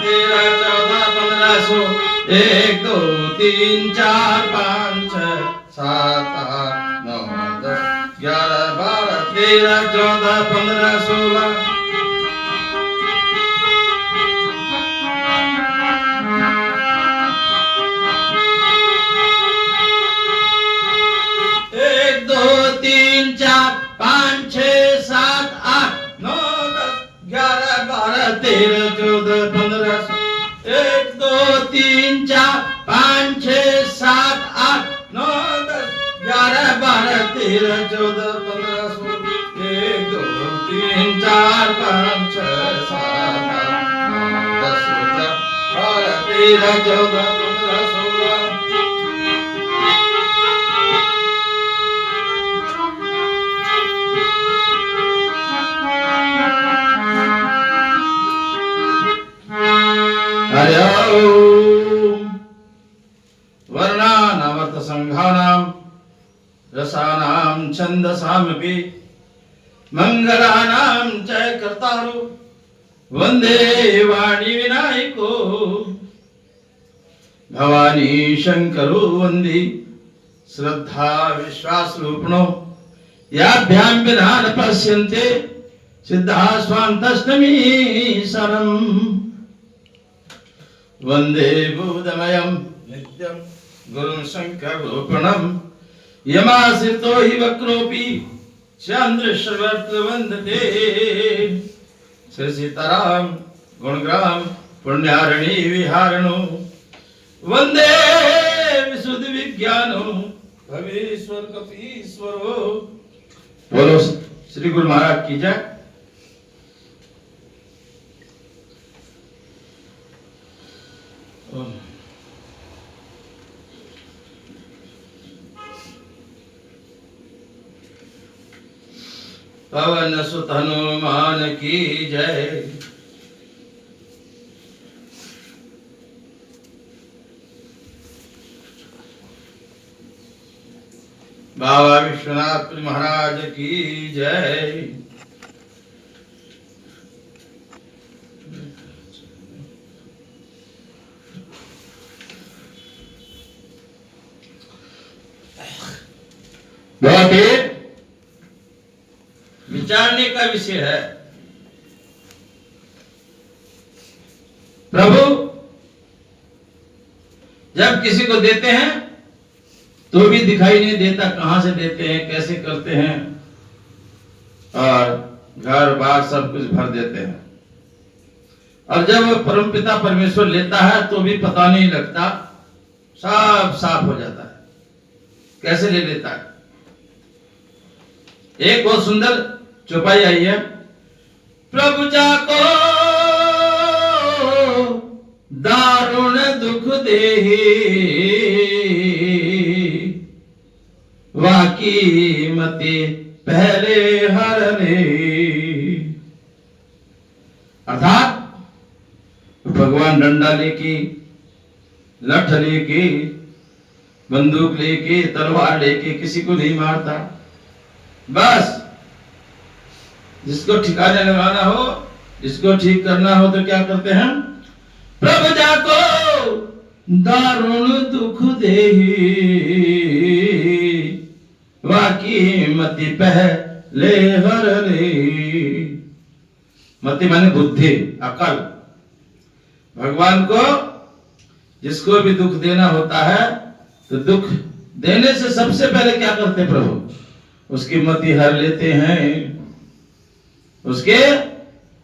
13 14 15 16 1 2 3 4 5 6 7 8 9 10 11 12 13 14 15 16 13 14 15 1 2 3 4 5 6 7 8 9 10 11 12 13 14 15 16 1 2 3 4 5 6 7 8 9 10 11 13 14 15 16 हरि ओम। वर्णानामर्थ संघानां रसानां छन्दसामपि मंगलानां च कर्तारो वंदे वाणी विनायको भवानी शंकरो वंदे श्रद्धा विश्वास रूपिणो याभ्यां विना न पश्यन्ते सिद्धा स्वान्तस्तमी शरणं वंदे बुधमयं नित्यं गुरुं शंकरोपणं यमाश्रितो हि वक्रोऽपि चन्द्रश्रवत् वन्दते श्री सीताराम गुणग्राम पुण्यारिणी विहारणो वंदे विशुद्ध विज्ञानो भवेश्वर कपीश्वरो। बोलो श्री गुरु महाराज की जय। पवन सुत हनुमान की जय। बाबा विश्वनाथ महाराज की जय। बहुत ही विचारने का विषय है। प्रभु जब किसी को देते हैं तो भी दिखाई नहीं देता कहां से देते हैं, कैसे करते हैं, और घर बार सब कुछ भर देते हैं। और जब परमपिता परमेश्वर लेता है तो भी पता नहीं लगता, सब साफ हो जाता है। कैसे ले लेता है? एक बहुत सुंदर चौपाई आई है। प्रभु जाको दारुण दुख देहि वाकी मति पहले हरने। अर्थात भगवान डंडा लेके, लठ लेके, बंदूक लेके, तलवार लेके किसी को नहीं मारता। बस जिसको ठिकाने लगाना हो, जिसको ठीक करना हो तो क्या करते हैं? प्रभु जाको दारुण दुख देहि वाकी मति पहले हरने। मति माने बुद्धि, अकल। भगवान को जिसको भी दुख देना होता है तो दुख देने से सबसे पहले क्या करते प्रभु? उसकी मति हर लेते हैं, उसके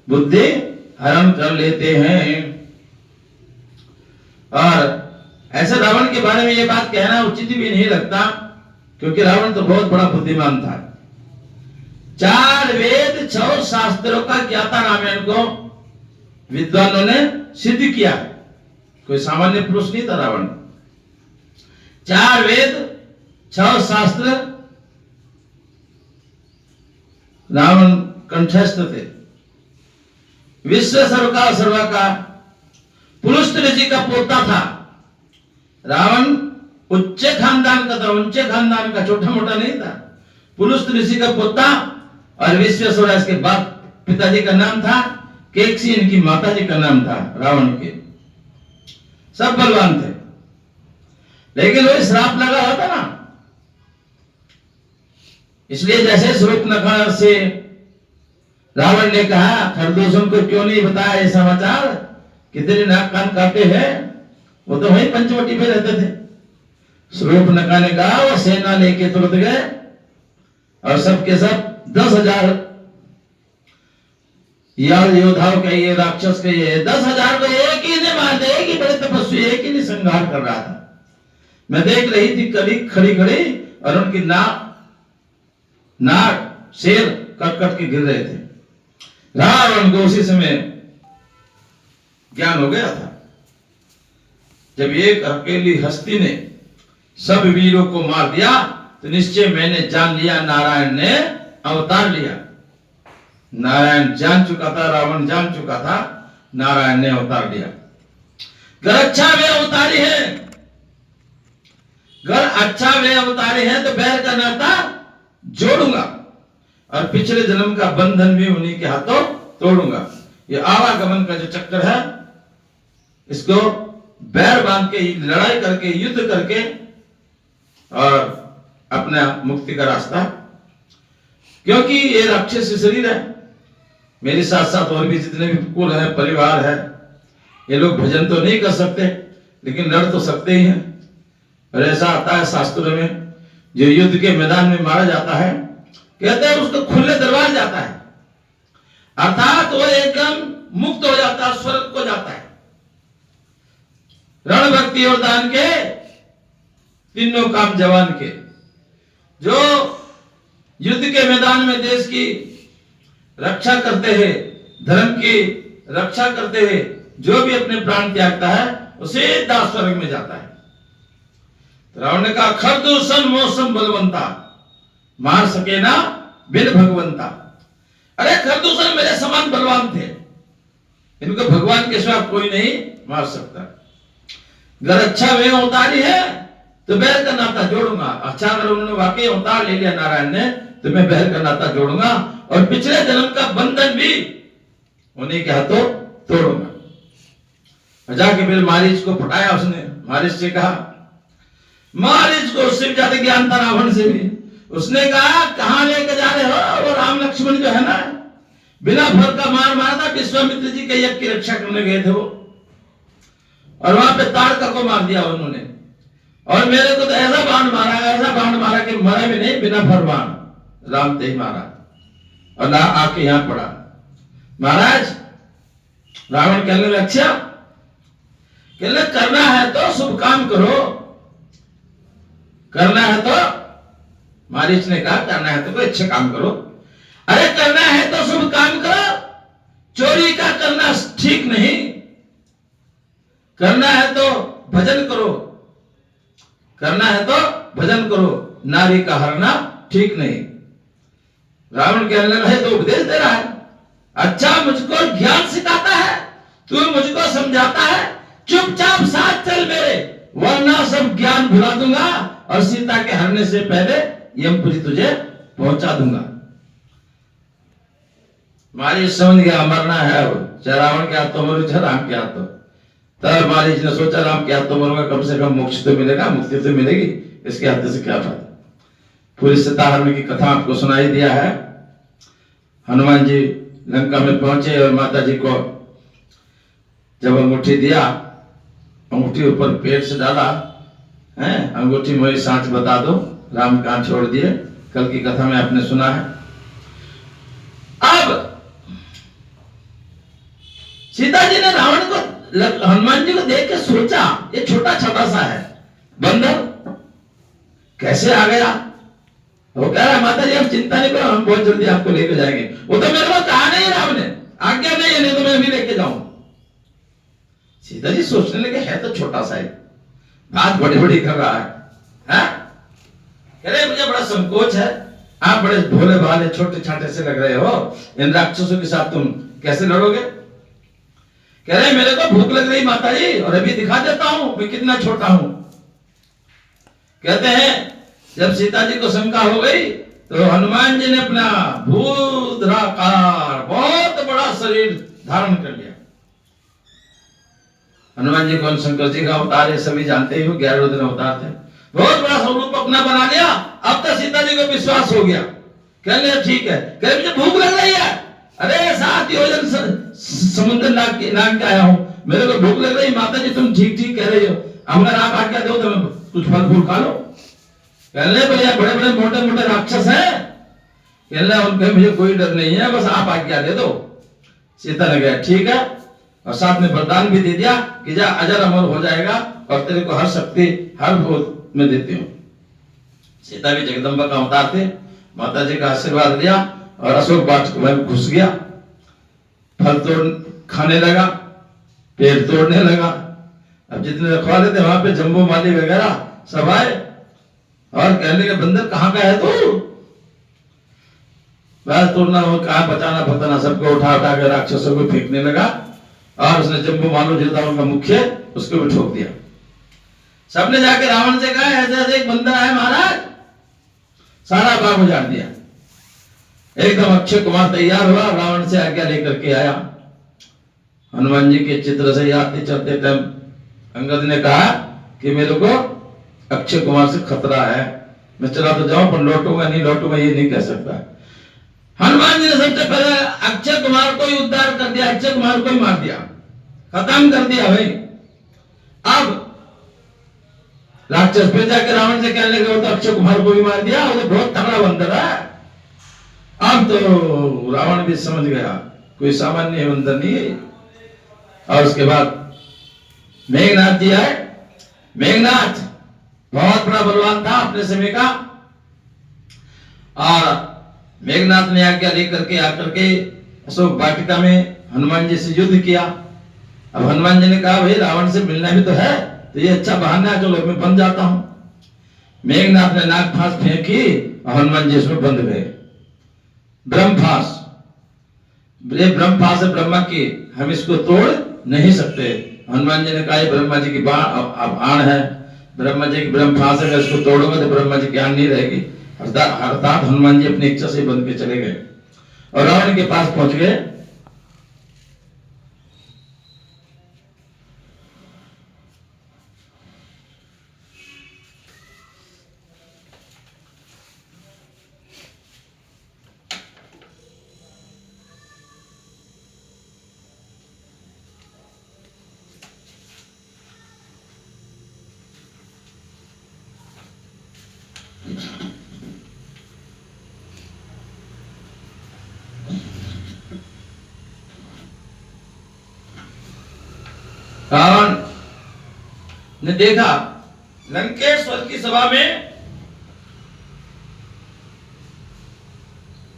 बुद्धि हरण कर लेते हैं। और ऐसे रावण के बारे में ये बात कहना उचित भी नहीं लगता, क्योंकि रावण तो बहुत बड़ा बुद्धिमान था। 4 वेद 6 शास्त्रों का ज्ञाता रामायण को विद्वानों ने सिद्ध किया। कोई सामान्य पुरुष नहीं था रावण। 4 वेद 6 शास्त्र रावण कंठस्थ थे। विश्व सर्व का पुलुस्त ऋषि का पोता था। रावण उच्च खानदान का था, ऊंचे खानदान का, छोटा मोटा नहीं था। पुलुस्त ऋषि का पोता और विश्वेश्वर इसके बाप पिताजी का नाम था केकसी इनकी माता जी का नाम था, रावण के। सब बलवान थे, लेकिन वो श्राप लगा होता ना, इसलिए जैसे शूर्पणखा से रावण ने कहा खरदूषण को क्यों नहीं बताया ये समाचार कि तेरे नाक कान काटे हैं, वो तो वही पंचवटी पे रहते थे। शूर्पणखा ने कहा वो सेना लेके तुरंत गए और सबके सब 10,000 योद्धाओं के, ये राक्षस के, ये 10,000 को एक ही ने मार दिया। एक ही बड़े तपस्वी एक ही ने संहार कर रहा था। मैं देख रही थी कभी खड़ी खड़ी, और उनकी नाक शेर कट कट के गिर रहे थे। रावण को उसी समय ज्ञान हो गया था, जब एक अकेली हस्ती ने सब वीरों को मार दिया तो निश्चय मैंने जान लिया नारायण ने अवतार लिया। नारायण जान चुका था, रावण जान चुका था, नारायण ने अवतार लिया। घर अच्छा वे अवतारी है, घर अच्छा वे अवतारी है, तो बैर का नाता जोड़ूंगा और पिछले जन्म का बंधन भी उन्हीं के हाथों तोड़ूंगा। ये आवागमन का जो चक्कर है, इसको बैर बांध के, लड़ाई करके, युद्ध करके और अपना मुक्ति का रास्ता, क्योंकि ये राक्षस शरीर है। मेरे साथ साथ और भी जितने भी कुल है, परिवार है, ये लोग भजन तो नहीं कर सकते, लेकिन लड़ तो सकते ही हैं। और ऐसा आता है शास्त्रों में, जो युद्ध के मैदान में मारा जाता है, कहते हैं उसको खुले दरबार जाता है, अर्थात वो एकदम मुक्त हो जाता है, स्वर्ग को जाता है। रण, भक्ति और दान के तीनों काम जवान के, जो युद्ध के मैदान में देश की रक्षा करते हैं, धर्म की रक्षा करते हैं, जो भी अपने प्राण त्यागता है उसे दास स्वर्ग में जाता है। रावण ने कहा खरदूषण मौसम बलवंता, मार सके ना बिन भगवंता। अरे खरदूषण मेरे समान बलवान थे, इनको भगवान के सिवा कोई नहीं मार सकता। अगर अच्छा वे अवतारी है तो बैर का नाता जोड़ूंगा। अच्छा अगर उन्होंने वाकई अवतार ले लिया नारायण ने, तो मैं बैर का नाता जोड़ूंगा और पिछले जन्म का बंधन भी उन्हीं के हाथों तोड़ूंगा। जाके फिर मारीच को पटाया उसने। मारीच से कहा, मारीच को उससे भी ज्यादा ज्ञान था रावण से भी। उसने कहा कहां लेके जा रहे हो? वो राम लक्ष्मण जो है ना, बिना फर का मार मारा था, विश्वामित्र जी के यज्ञ की रक्षा करने गए थे वो, और वहां पे ताड़का को मार दिया उन्होंने। और मेरे को तो ऐसा बाण मारा कि मरा भी नहीं, बिना फर बाण राम ते ही मारा और ना आके यहां पड़ा। महाराज रावण कहने लगे अच्छा, कहने करना है तो शुभ काम करो, करना है तो, मारीच ने कहा करना है तो कोई अच्छा काम करो। अरे करना है तो शुभ काम करो, चोरी का करना ठीक नहीं, करना है तो भजन करो, करना है तो भजन करो, नारी का हरना ठीक नहीं। रावण कहने लगा है तो उपदेश दे रहा है, अच्छा मुझको ज्ञान सिखाता है, तू मुझको समझाता है, चुपचाप साथ चल मेरे, वरना सब ज्ञान भुला दूंगा और सीता के हरने से पहले यमपुरी तुझे पहुंचा दूंगा। मारीच समझ गया मरना है अब, चाहे रावण के हाथों मरो चाहे राम के हाथों। तब मारीच ने सोचा राम के हाथों मरूंगा, कम से कम मोक्ष तो मिलेगा, मुक्ति तो मिलेगी, इसके हाथ से क्या बात। पूरी सीता हरण की कथा आपको सुनाई दिया है। हनुमान जी लंका में पहुंचे और माता जी को जब अंगूठी दिया, अंगूठी ऊपर पेट से डाला है, अंगूठी मोई सांच बता दो, राम कहां छोड़ दिए, कल की कथा में आपने सुना है। अब सीता जी ने रावण को, हनुमान जी को देख के सोचा ये छोटा छोटा सा है बंदर, कैसे आ गया। वो कह रहा माता जी आप चिंता नहीं करो, हम बहुत जल्दी आपको लेके जाएंगे। वो तो मेरे को कहा नहीं राम ने, आज्ञा नहीं है, नहीं तो मैं भी लेके जाऊं। सीता जी सोचने लगे है तो छोटा सा है, बात बड़ी बड़ी कर रहा है? कह रहे मुझे बड़ा संकोच है, आप बड़े भोले भाले छोटे छाटे से लग रहे हो, इन राक्षसों के साथ तुम कैसे लड़ोगे? कह रहे मेरे को भूख लग रही माता जी, और अभी दिखा देता हूं मैं कितना छोटा हूं। कहते हैं जब सीता जी को शंका हो गई तो हनुमान जी ने अपना भूधराकार बहुत बड़ा शरीर धारण कर लिया। हनुमान जी कौन शंकर जी का अवतार है सभी जानते ही हो, 11 दिन अवतार थे। बहुत बड़ा स्वरूप अपना बना लिया। अब तो सीता जी को विश्वास हो गया, कहने ठीक है, कह मुझे भूख लग रही है, अरे 7 योजन समुद्र नाग के आया हूं, मेरे को भूख लग रही, माता जी तुम ठीक ठीक कह रही हो, अगर आप आज्ञा दो तो मैं कुछ फल फूल खा लो। कहने भैया बड़े बड़े मोटे मोटे राक्षस हैं, कहने उनके मुझे कोई डर नहीं है, बस आप आज्ञा दे दो। सीता ने कहा ठीक है, और साथ में वरदान भी दे दिया कि जा अजर अमर हो जाएगा और तेरे को हर शक्ति हर भूत में देती हूँ। सीता भी जगदम्बा का अवतार थे, माता जी का आशीर्वाद लिया और अशोक वाटिका में घुस गया, फल तोड़ खाने लगा, पेड़ तोड़ने लगा। अब जितने रखवाले थे वहां पे जम्बू माली वगैरह सब आए और कहने के बंदर कहाँ का है तू, बस तोड़ना हो, कहा बचाना फताना, सबको उठा उठा के राक्षसों को फेंकने लगा और उसने जम्बू मालू जो था उनका मुख्य उसको भी ठोक दिया। सबने जाके रावण से कहा ऐसे ऐसे एक बंदा है महाराज, सारा बाग उजाड़ दिया। एकदम अक्षय कुमार तैयार हुआ, रावण से आज्ञा लेकर के आया। हनुमान जी के चित्र से आते चलते टाइम अंगद ने कहा कि मेरे को अक्षय कुमार से खतरा है, मैं चला तो जाऊं पर लौटूंगा नहीं, लौटूंगा ये नहीं कह सकता। हनुमान जी ने सबसे पहले अक्षय कुमार को ही उद्धार कर दिया, अक्षय कुमार को ही मार दिया, खत्म कर दिया भाई। अब राक्षस फिर जाकर रावण से कहने लगे वो तो अक्षय कुमार को भी मार दिया, वो तो बहुत तगड़ा बंदर है। अब तो रावण भी समझ गया कोई सामान्य बंदर नहीं है। और उसके बाद मेघनाथ जी आए। मेघनाथ बहुत बड़ा बलवान था अपने समय का, और मेघनाथ ने आज्ञा लेकर के आकर के अशोक वाटिका में हनुमान जी से युद्ध किया। अब हनुमान जी ने कहा भाई रावण से मिलना भी तो है, तो ये अच्छा बहाना है, चलो मैं बन जाता हूं। मेघनाथ ने नाग फांस फेंकी और हनुमान जी इसमें बंध गए। ब्रह्मफास, ब्रह्मफास है ब्रह्मा की, हम इसको तोड़ नहीं सकते। हनुमान जी ने कहा ब्रह्मा जी की बाण है, ब्रह्मा जी की ब्रह्मफास है, इसको तोड़ोगे तो ब्रह्मा जी ज्ञान नहीं रहेगी। अर्थात हनुमान जी अपनी इच्छा से बंध के चले गए और रावण के पास पहुंच गए। रावण ने देखा लंकेश्वर की सभा में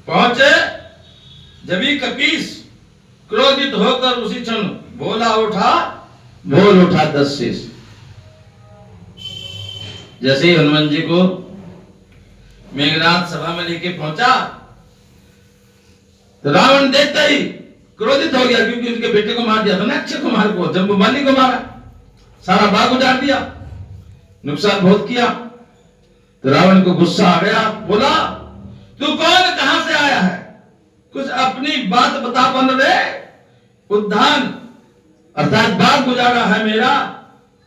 पहुंचे, जबी कपीस क्रोधित होकर उसी क्षण बोल उठा 10 शीश। जैसे ही हनुमान जी को मेघनाथ सभा में लेके पहुंचा तो रावण देखते ही क्रोधित हो गया, क्योंकि उनके बेटे को मार दिया था ना, अक्षय कुमार को, जम्बूमाली को मारा, सारा बाग उजाड़ दिया, नुकसान बहुत किया। तो रावण को गुस्सा आ गया, बोला तू कौन, कहां से आया है, कुछ अपनी बात बता बन रे। उद्धान अर्थात बाग उजाड़ा है मेरा,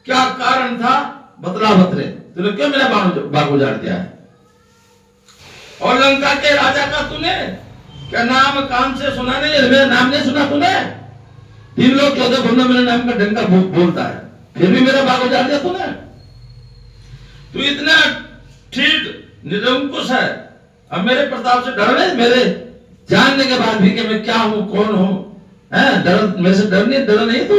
क्या कारण था बतला बतरे, तूने क्यों मेरा बाग उजाड़ दिया है। और लंका के राजा का तूने क्या नाम कान से सुना नहीं, मेरा नाम नहीं सुना तूने, 3 लोग 14 भुवन मेरे नाम का डंका बोलता है, फिर भी मेरा बाग उजाड़ दिया तूने। तू इतना ठीक निरंकुश है, अब मेरे प्रताप से डर नहीं, मेरे जानने के बाद भी कि मैं क्या हूं कौन हूं, है डर, मेरे से डर नहीं तू।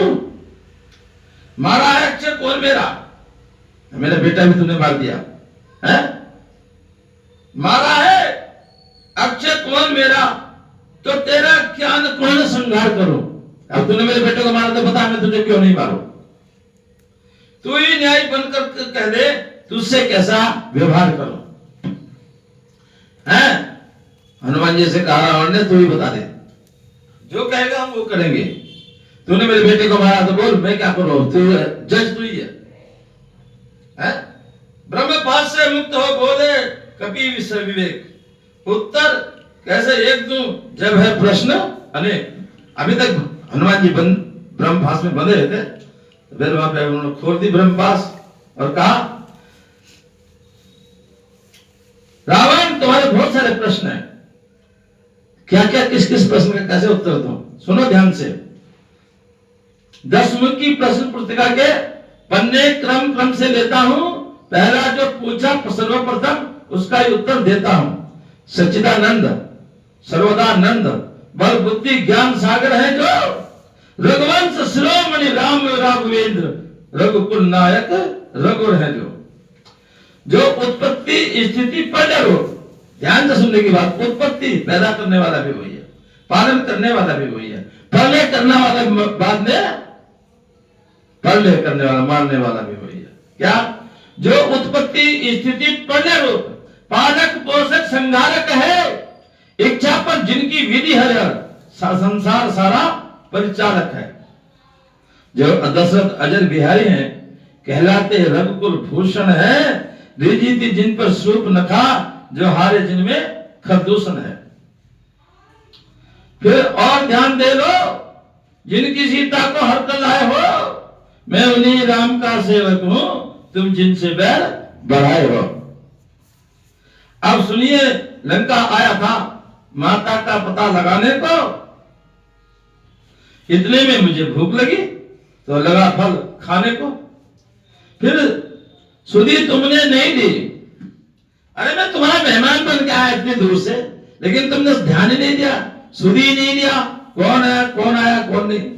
मारा है अक्षय कौन मेरा, मेरा बेटा भी तूने मार दिया है, मारा है अक्षय कौन मेरा, तो तेरा क्या न कौन संहार करो। अब तूने मेरे बेटे को मारा तो बता मैं तुझे क्यों नहीं मारू, तू ही न्याय बनकर कह दे तुझसे कैसा व्यवहार करो है। हनुमान जी से कहा रावण ने, तू ही बता दे, जो कहेगा हम वो करेंगे। तूने मेरे बेटे को मारा तो बोल मैं क्या करूं, तू जज तू ही है। ब्रह्मपाश से मुक्त हो बोले कपि विषय विवेक, उत्तर कैसे एक दूं जब है प्रश्न अनेक। अभी तक हनुमान जी ब्रह्मपाश में बंधे थे, फिर वहां पे उन्होंने खोल दी ब्रह्मपाश और कहा, रावण तुम्हारे बहुत सारे प्रश्न हैं, क्या क्या किस किस प्रश्न का कैसे उत्तर दूं, सुनो ध्यान से। 10 मुखी प्रश्न पुस्तिका के पन्ने क्रम से लेता हूं, पहला जो पूछा सर्वप्रथम उसका ही उत्तर देता हूं। सच्चिदानंद सर्वदानंद बल बुद्धि ज्ञान सागर है जो, रघुवंश शिरोमणि राम राघवेंद्र, रघुकुल नायक रघुर है जो उत्पत्ति स्थिति प्रलय रूप, ध्यान से सुनने की बात, उत्पत्ति पैदा करने वाला भी वही है, पालन करने वाला भी वही है, प्रलय करने वाला बाद में प्रलय करने वाला मारने वाला भी वही है। क्या? जो उत्पत्ति स्थिति प्रलय रूप पालक पोषक संहारक है, इच्छा पर जिनकी विधि है, संसार सारा परिचालक है। जो दशरथ अजर बिहारी हैं, कहलाते रघुकुल भूषण है, रिजीति जिन पर सूप नखा, जो हारे जिनमें खरदूषण है। फिर और ध्यान दे लो, जिनकी सीता को हर कर लाए हो, मैं उन्हीं राम का सेवक हूं, तुम जिनसे बैर बढ़ाए हो। अब सुनिए, लंका आया था माता का पता लगाने को, इतने में मुझे भूख लगी तो लगा फल खाने को, फिर सुधी तुमने नहीं दी। अरे मैं तुम्हारा मेहमान बन के आया इतनी दूर से, लेकिन तुमने ध्यान ही नहीं दिया, सुधी नहीं दिया, कौन आया कौन नहीं,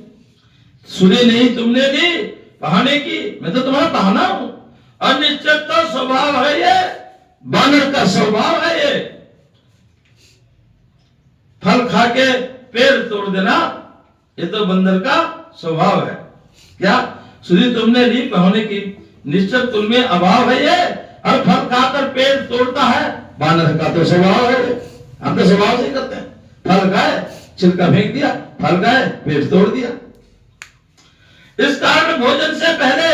सुधी नहीं तुमने दी बहाने की, मैं तो तुम्हारा बहाना हूं। अनिश्चित तो स्वभाव है ये, बानर का स्वभाव है ये, फल खा के पेड़ तोड़ देना, ये तो बंदर का स्वभाव है। क्या? सुधी तुमने ली बहाने की, निश्चित तुमने अभाव है ये, और फल खाकर पेड़ तोड़ता है, बानर का तो स्वभाव है। हम तो स्वभाव से करते हैं, फल खाए छिलका फेंक दिया, फल खाए पेड़ तोड़ दिया। इस कारण भोजन से पहले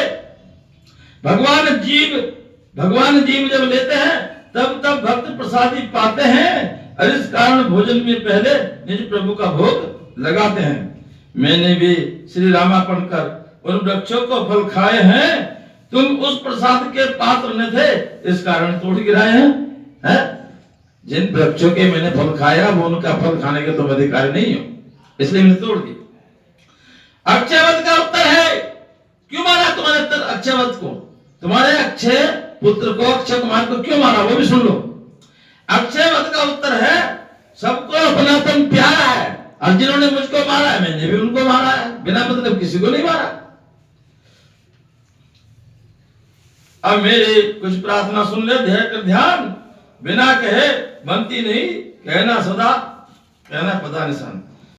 भगवान जीव जब लेते हैं तब भक्त प्रसादी पाते हैं, और इस कारण भोजन में पहले निज प्रभु का भोग लगाते हैं। मैंने भी श्री रामापण कर उन वृक्षों को फल खाए हैं, तुम उस प्रसाद के पात्र न थे, इस कारण तोड़ गिराए हैं। जिन वृक्षों के मैंने फल खाया वो उनका फल खाने के तुम अधिकारी नहीं हो, इसलिए मैंने तोड़ दी। अक्षयवत का उत्तर है, क्यों मारा तुम्हारे अक्षयवत को, तुम्हारे अक्षय पुत्र को, अक्षय कुमार को क्यों मारा, वो भी सुन लो। अक्षयवत का उत्तर है, सबको अपनापन प्यारा है, और जिन्होंने मुझको मारा है मैंने भी उनको मारा है, बिना मतलब किसी को नहीं मारा। अब मेरी कुछ प्रार्थना सुन ले, ध्यान, बिना कहे बनती नहीं, कहना सदा, कहना पता निशान।